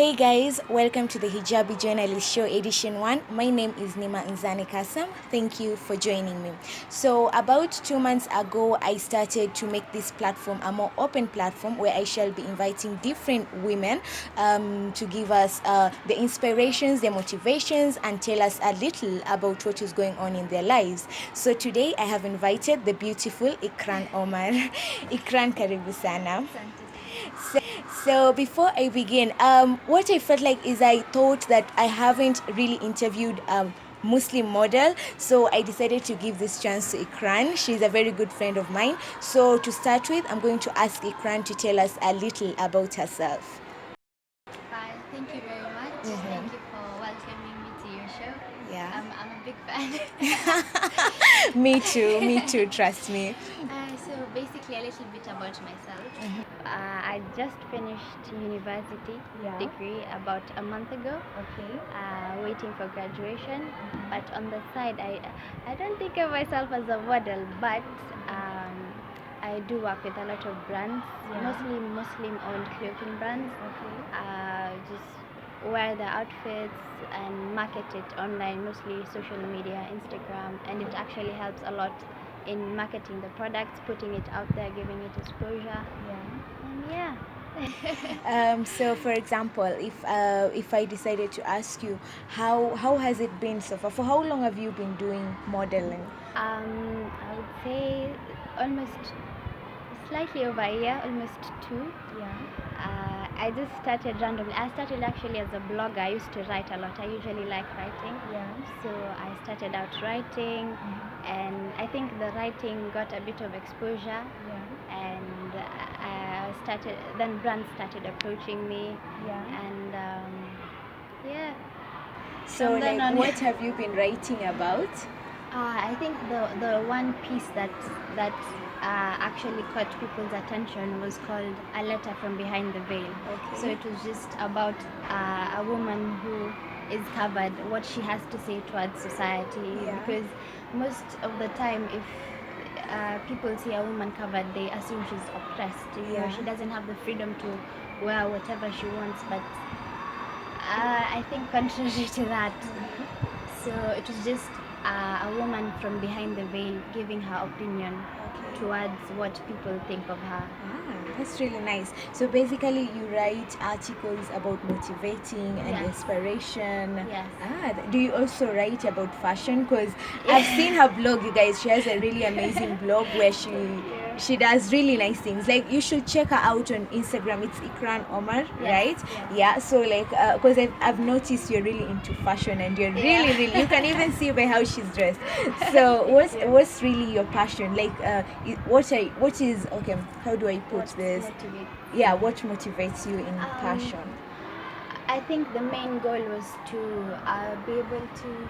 Hey guys, welcome to the Hijabi Journalist Show Edition 1. My name is Nima Nzani Kasam. Thank you for joining me. So about 2 months ago, I started to make this platform a more open platform where I shall be inviting different women to give us the inspirations, their motivations, and tell us a little about what is going on in their lives. So today I have invited the beautiful Ikran Omar. Ikran, karibu sana. So before I begin, what I felt like is I thought that I haven't really interviewed a Muslim model, so I decided to give this chance to Ikran. She's a very good friend of mine. So to start with, I'm going to ask Ikran to tell us a little about herself. Hi, thank you very much. Thank you for welcoming me to your show. Yeah. I'm a big fan. Me too, trust me. So basically, a little bit about myself. I just finished university degree about a month ago. Okay. Waiting for graduation. But on the side, I don't think of myself as a model, but I do work with a lot of brands, mostly Muslim-owned clothing brands. Just wear the outfits and market it online, mostly social media, Instagram, and it actually helps a lot in marketing the products, putting it out there, giving it exposure. And yeah. So, for example, if I decided to ask you, how has it been so far? For how long have you been doing modeling? I would say almost slightly over a year, almost two. I just started randomly. I started actually as a blogger. I used to write a lot. I usually like writing. So I started out writing, and I think the writing got a bit of exposure. And I started. Then brands started approaching me. And yeah. So, From then like, on- what have you been writing about? I think the one piece that actually caught people's attention was called "A Letter from Behind the Veil." Okay. So it was just about a woman who is covered, what she has to say towards society. Yeah. Because most of the time, if people see a woman covered, they assume she's oppressed. You know, she doesn't have the freedom to wear whatever she wants. But I think contrary to that. So it was just a woman from behind the veil giving her opinion towards what people think of her. That's really nice. So basically, you write articles about motivating and Yes. inspiration. Yes. Do you also write about fashion? Because I've seen her blog, you guys. She has a really amazing blog where she does really nice things. Like, you should check her out on Instagram. It's Ikran Omar, right? Yeah. So like, because I've noticed you're really into fashion, and you're really you can even see by how she's dressed. So what's really your passion? Like, what is okay? How do I put this? Motivate. Yeah, what motivates you in passion? I think the main goal was to be able to.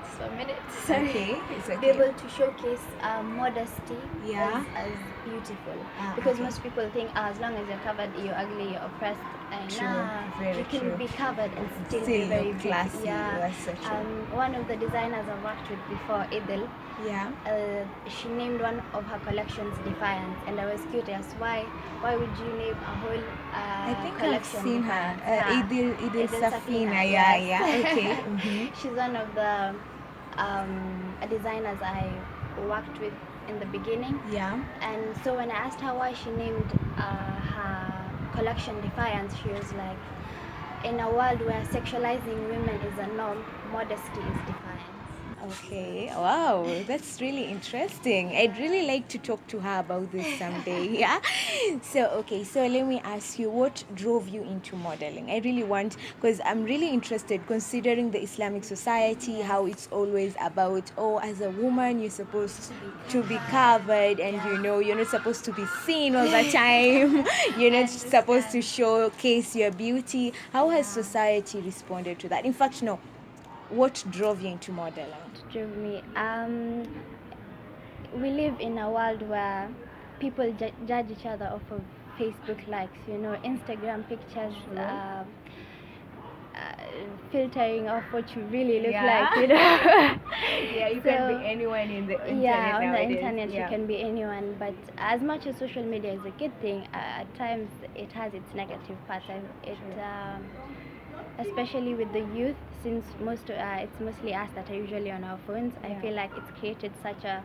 Just a minute. Sorry. Okay, it's okay. Be able to showcase modesty as beautiful. Because okay. most people think as long as you're covered, you're ugly, you're oppressed. And True, very you can true. be covered and still be Still very look classy. That's so true. One of the designers I've worked with before, Idil, she named one of her collections Defiance, and I was curious why would you name a whole I think collection I've seen her. Defiance? Idil Safina. Yes. Yeah. Okay. She's one of the designers I worked with in the beginning. And so when I asked her why she named her collection Defiance, she was like, in a world where sexualizing women is a norm, modesty is defiance. Okay. Wow, that's really interesting. I'd really like to talk to her about this someday. Yeah. So let me ask you, what drove you into modeling? I really want, because I'm really interested, considering the Islamic society, how it's always about, as a woman, you're supposed to be covered, and you're not supposed to be seen all the time. You're not supposed to showcase your beauty. How has society responded to that? In fact, no. What drove you into modeling? What drove me? We live in a world where people judge each other off of Facebook likes, Instagram pictures, filtering off what you really look Yeah. like, you know. Yeah, you can So, be anyone in the internet yeah, on the nowadays. internet Yeah. you can be anyone, but as much as social media is a good thing, at times it has its negative parts. Especially with the youth, since it's mostly us that are usually on our phones. Yeah. I feel like it's created such a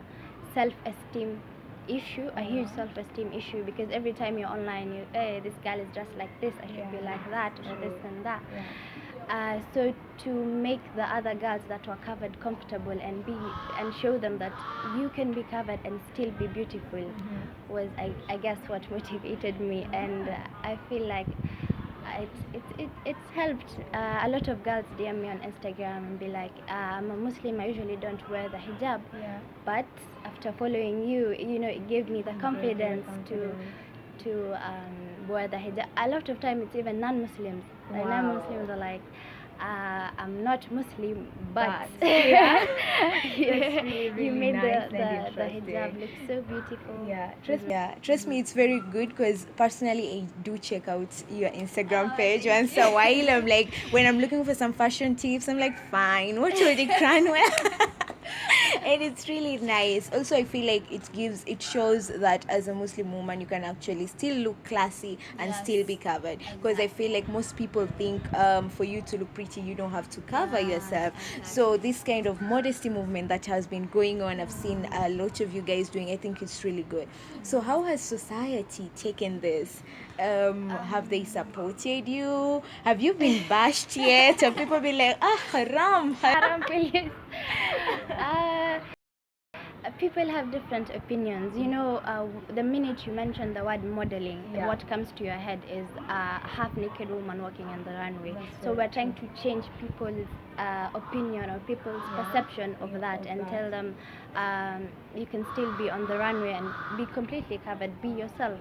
self-esteem issue, a huge self-esteem issue, because every time you're online, hey, this girl is just like this, I should be like that, or this and that. So to make the other girls that were covered comfortable and show them that you can be covered and still be beautiful was, I guess, what motivated me. And I feel like it's helped. A lot of girls DM me on Instagram and be like, I'm a Muslim, I usually don't wear the hijab, but after following you, it gave me the confidence to wear the hijab. A lot of time it's even non-Muslims. Like, non-Muslims are like, I'm not Muslim, but yeah. you Really made nice the hijab look so beautiful. Trust me, it's very good, because personally I do check out your Instagram page once a while. I'm like, when I'm looking for some fashion tips, I'm like, fine, what should Ikran wear? And it's really nice. Also, I feel like it shows that as a Muslim woman you can actually still look classy and still be covered, because I feel like most people think for you to look pretty you don't have to cover yourself. So this kind of modesty movement that has been going on, I've seen a lot of you guys doing. I think it's really good. So how has society taken this? Have they supported you? Have you been bashed yet? Have people been like, haram? Please. People have different opinions. The minute you mention the word modeling, what comes to your head is a half-naked woman walking on the runway. So we're trying to change people's opinion or people's perception of that, and tell them you can still be on the runway and be completely covered, be yourself.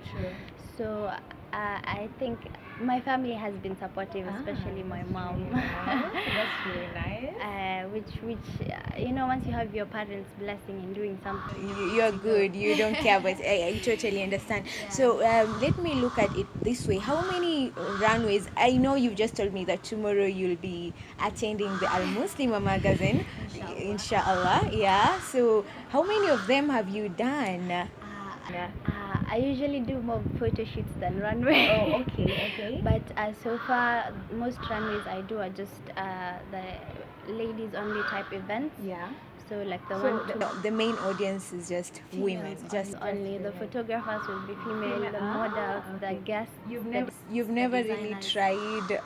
So I think my family has been supportive, especially my mom. That's really nice. Which once you have your parents' blessing in doing something, You're good, you don't care, but I totally understand. So let me look at it this way. How many runways? I know you've just told me that tomorrow you'll be attending the Al Muslima magazine, inshallah. Yeah, so how many of them have you done? I usually do more photo shoots than runway. Oh, okay. But so far, most runways I do are just the ladies only type events. Yeah. So like the main audience is just women, just only the photographers will be female, the models, the guests. You've never really tried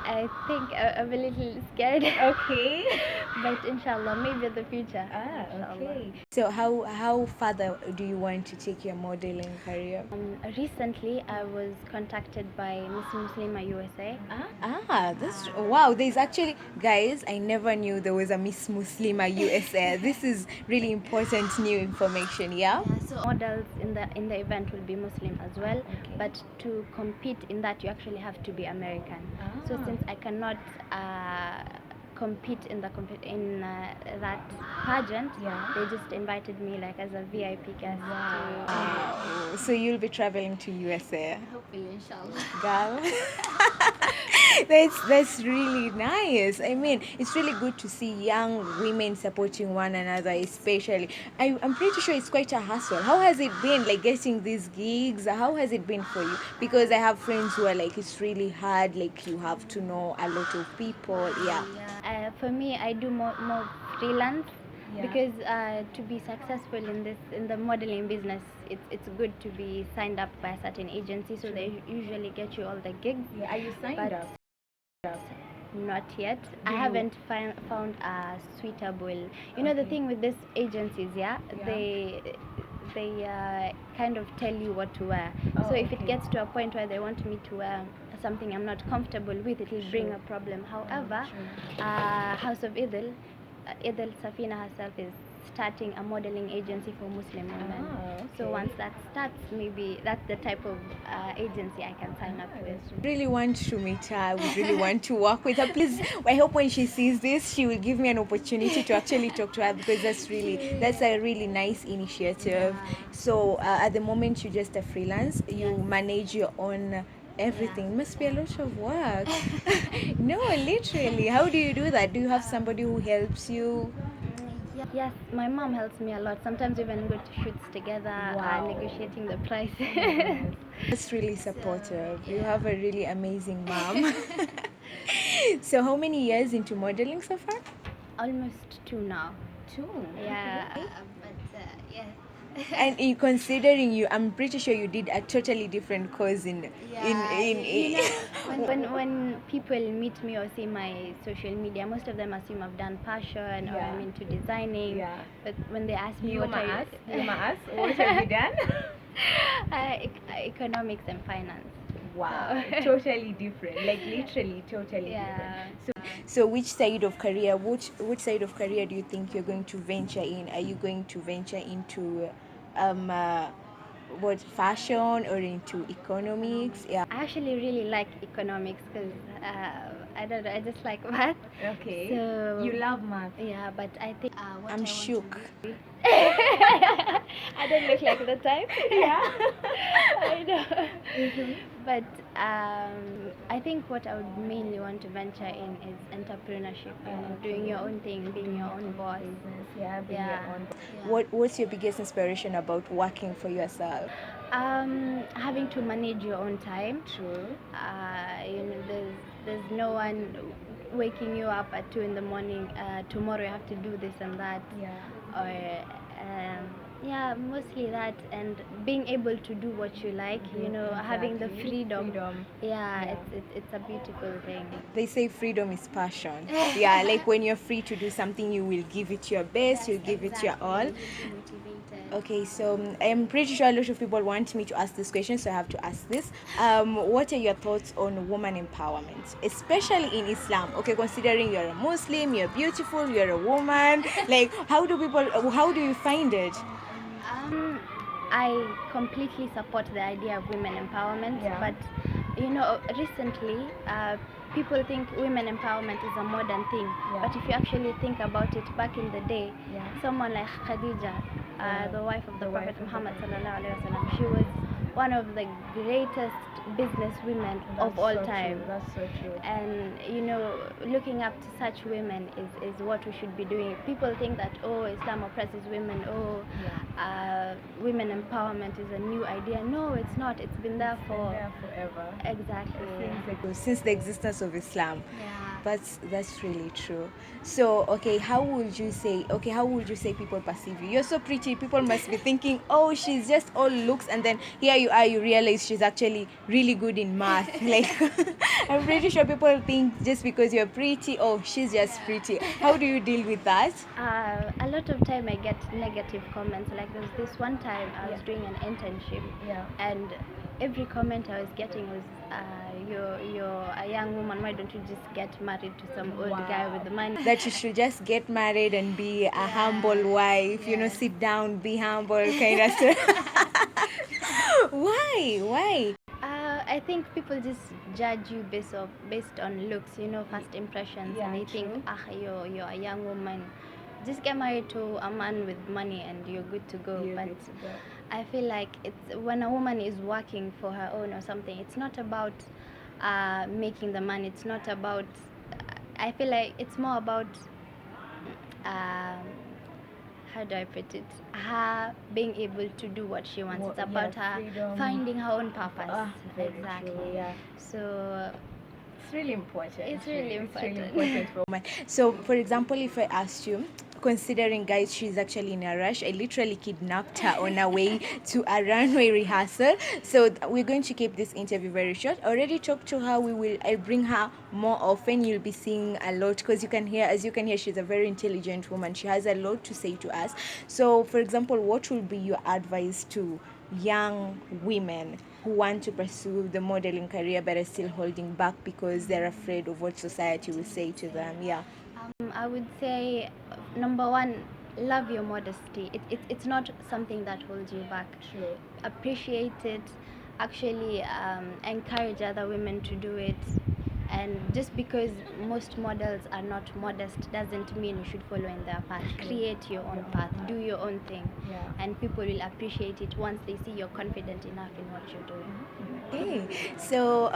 I think I'm a little scared. Okay. But inshallah, maybe in the future. Okay. So how further do you want to take your modeling career? Recently, I was contacted by Miss Muslima USA. That's wow. There's actually, guys, I never knew there was a Miss Muslima USA. This is really important new information. Yeah. So models in the event will be Muslim as well, but to compete in that you actually have to be American. So since I cannot compete in that pageant, they just invited me like as a VIP guest. So you'll be traveling to USA. Hopefully, inshallah. Girl. That's really nice. I mean, it's really good to see young women supporting one another, especially. I'm pretty sure it's quite a hassle. How has it been, like, getting these gigs? How has it been for you? Because I have friends who are like, it's really hard, like, you have to know a lot of people. For me, I do more freelance. Because to be successful in the modeling business, it's good to be signed up by a certain agency, so they usually get you all the gigs. Are you signed up? Not yet. I haven't found a suitable. The thing with these agencies, they kind of tell you what to wear. So if it gets to a point where they want me to wear something I'm not comfortable with, it will bring a problem. However, House of Idil Safina herself is starting a modeling agency for Muslim women. So once that starts, maybe that's the type of agency I can sign up with. Really want to meet her. I would really want to work with her. Please, I hope when she sees this, she will give me an opportunity to actually talk to her, because that's a really nice initiative. So at the moment, you're just a freelance. You manage your own everything. Must be a lot of work. No, literally. How do you do that? Do you have somebody who helps you? Yes, my mom helps me a lot. Sometimes we even go to shoots together, Wow. negotiating the prices. That's really supportive. You have a really amazing mom. So how many years into modeling so far? Almost 2 now. 2. Yeah, but yeah. And in considering you, I'm pretty sure you did a totally different course in You know, when people meet me or see my social media, most of them assume I've done fashion or I'm into designing. Yeah. But when they ask me You what must ask, what have you done? Economics and finance. Wow, totally different. Like literally totally Yeah. different. So which side of career, which side of career do you think you're going to venture in? Are you going to venture into what, fashion or into economics? Yeah. I actually really like economics because I don't know, I just like math. Okay. So You love math. yeah, but I think what I'm I want to shook. do- I don't look like the type. Yeah. I know. But I think what I would mainly want to venture in is entrepreneurship. You know, doing your own thing, being your own boss. Yeah, being Yeah. your own. Yeah. What's your biggest inspiration about working for yourself? Having to manage your own time. True. You know, there's no one waking you up at 2 in the morning. Tomorrow you have to do this and that. Yeah. Or yeah, mostly that, and being able to do what you like. You know, having the freedom. Yeah, it's a beautiful thing. They say freedom is passion. Yeah, like when you're free to do something, you will give it your best, you'll give it your all. You'll be motivated. Okay, so I'm pretty sure a lot of people want me to ask this question, so I have to ask this. What are your thoughts on woman empowerment, especially in Islam? Okay, considering you're a Muslim, you're beautiful, you're a woman. Like, how do you find it? I completely support the idea of women empowerment, Yeah. but you know, recently people think women empowerment is a modern thing. Yeah. But if you actually think about it, back in the day, Yeah. someone like Khadija, the wife of the The wife Prophet of the Muhammad Prophet. sallallahu alaihi wasallam, she was one of the greatest business women of all time. That's so true. And you know, looking up to such women is what we should be doing. People think that, oh, Islam oppresses women, oh, women empowerment is a new idea. No, it's not. It's been there for forever. exactly. Since the existence of Islam. Yeah. That's really true. So how would you say people perceive you? You're so pretty. People must be thinking, oh, she's just all looks, and then here you are, you realize she's actually really good in math. Like, I'm pretty sure people think just because you're pretty, oh, she's just pretty. How do you deal with that? A lot of time I get negative comments. Like there was this one time I was doing an internship, and every comment I was getting was, you're a young woman, why don't you just get married to some old guy with the money? That you should just get married and be a humble wife, sit down, be humble, kind of stuff. Why? I think people just judge you based on looks, you know, first impressions, and they think, you're a young woman, just get married to a man with money and you're good to go. I feel like it's when a woman is working for her own or something, it's not about making the money. It's not about. I feel like it's more about. How do I put it? Her being able to do what she wants. It's about her freedom. finding her own purpose. Exactly. True, yeah. So it's really important. It's really important for women. So, for example, if I asked you, considering, guys, she's actually in a rush. I literally kidnapped her on our way to a runway rehearsal. So we're going to keep this interview very short. I already talked to her. I'll bring her more often. You'll be seeing a lot, because as you can hear, she's a very intelligent woman. She has a lot to say to us. So, for example, what will be your advice to young women who want to pursue the modeling career but are still holding back because they're afraid of what society will say to them? Yeah. I would say, number one, love your modesty. It's not something that holds you back. True. Appreciate it. Actually, encourage other women to do it. And just because most models are not modest doesn't mean you should follow in their path. Create your own path, do your own thing, and people will appreciate it once they see you're confident enough in what you're doing. Okay, so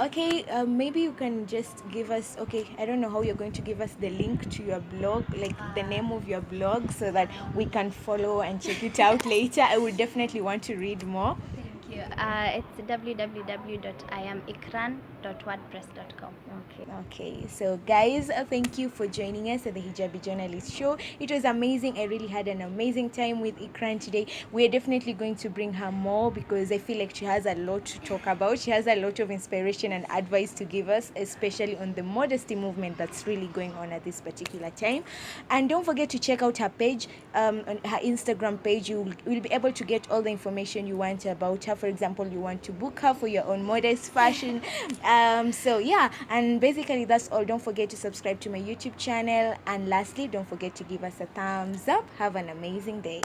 maybe you can just give us, I don't know how you're going to give us the link to your blog, like the name of your blog, so that we can follow and check it out later. I would definitely want to read more. Thank you. It's www.iamikran.wordpress.com. Okay, so guys, thank you for joining us at the Hijabi Journalist Show. It was amazing. I really had an amazing time with Ikran today. We're definitely going to bring her more because I feel like she has a lot to talk about. She has a lot of inspiration and advice to give us, especially on the modesty movement that's really going on at this particular time. And don't forget to check out her page, on her Instagram page. You will be able to get all the information you want about her. For example, you want to book her for your own modest fashion. So yeah, and basically that's all. Don't forget to subscribe to my YouTube channel, and lastly, don't forget to give us a thumbs up. Have an amazing day.